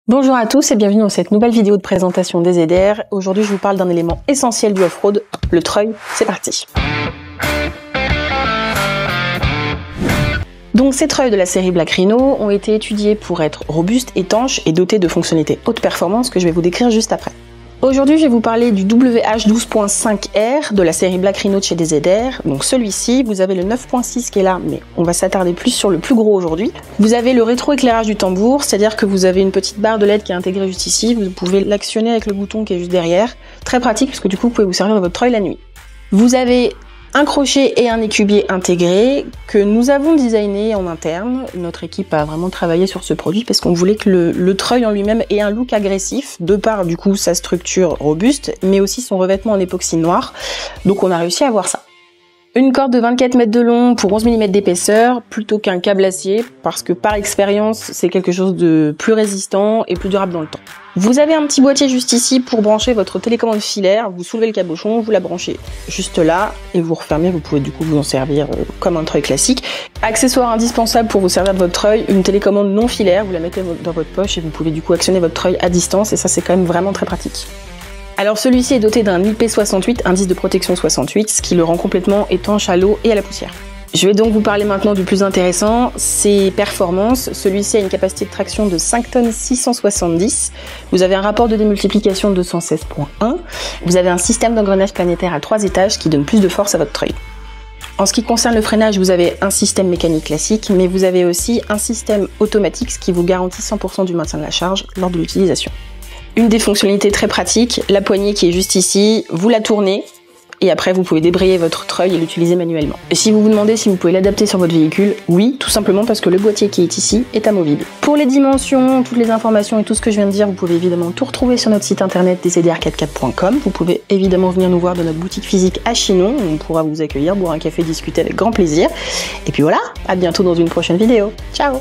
Bonjour à tous et bienvenue dans cette nouvelle vidéo de présentation des ZR. Aujourd'hui, je vous parle d'un élément essentiel du off-road, le treuil. C'est parti. Donc ces treuils de la série Black Rhino ont été étudiés pour être robustes, étanches et dotés de fonctionnalités haute performance que je vais vous décrire juste après. Aujourd'hui, je vais vous parler du WH12.5R de la série Black Rhino de chez DZR. Donc celui-ci, vous avez le 9.6 qui est là, mais on va s'attarder plus sur le plus gros aujourd'hui. Vous avez le rétroéclairage du tambour, c'est-à-dire que vous avez une petite barre de LED qui est intégrée juste ici. Vous pouvez l'actionner avec le bouton qui est juste derrière. Très pratique parce que du coup, vous pouvez vous servir de votre treuil la nuit. Vous avez un crochet et un écubier intégrés que nous avons designé en interne. Notre équipe a vraiment travaillé sur ce produit parce qu'on voulait que le treuil en lui-même ait un look agressif, de par du coup sa structure robuste, mais aussi son revêtement en époxy noir. Donc on a réussi à avoir ça. Une corde de 24 mètres de long pour 11 mm d'épaisseur, plutôt qu'un câble acier, parce que par expérience, c'est quelque chose de plus résistant et plus durable dans le temps. Vous avez un petit boîtier juste ici pour brancher votre télécommande filaire. Vous soulevez le cabochon, vous la branchez juste là et vous refermez. Vous pouvez du coup vous en servir comme un treuil classique. Accessoire indispensable pour vous servir de votre treuil, une télécommande non filaire. Vous la mettez dans votre poche et vous pouvez du coup actionner votre treuil à distance et ça c'est quand même vraiment très pratique. Alors celui-ci est doté d'un IP68, indice de protection 68, ce qui le rend complètement étanche à l'eau et à la poussière. Je vais donc vous parler maintenant du plus intéressant, ses performances. Celui-ci a une capacité de traction de 5 tonnes 670. Vous avez un rapport de démultiplication de 216.1. Vous avez un système d'engrenage planétaire à 3 étages qui donne plus de force à votre treuil. En ce qui concerne le freinage, vous avez un système mécanique classique, mais vous avez aussi un système automatique, ce qui vous garantit 100% du maintien de la charge lors de l'utilisation. Une des fonctionnalités très pratiques, la poignée qui est juste ici, vous la tournez et après vous pouvez débrayer votre treuil et l'utiliser manuellement. Et si vous vous demandez si vous pouvez l'adapter sur votre véhicule, oui, tout simplement parce que le boîtier qui est ici est amovible. Pour les dimensions, toutes les informations et tout ce que je viens de dire, vous pouvez évidemment tout retrouver sur notre site internet dzr44.com. Vous pouvez évidemment venir nous voir dans notre boutique physique à Chinon, on pourra vous accueillir, boire un café, discuter avec grand plaisir. Et puis voilà, à bientôt dans une prochaine vidéo. Ciao!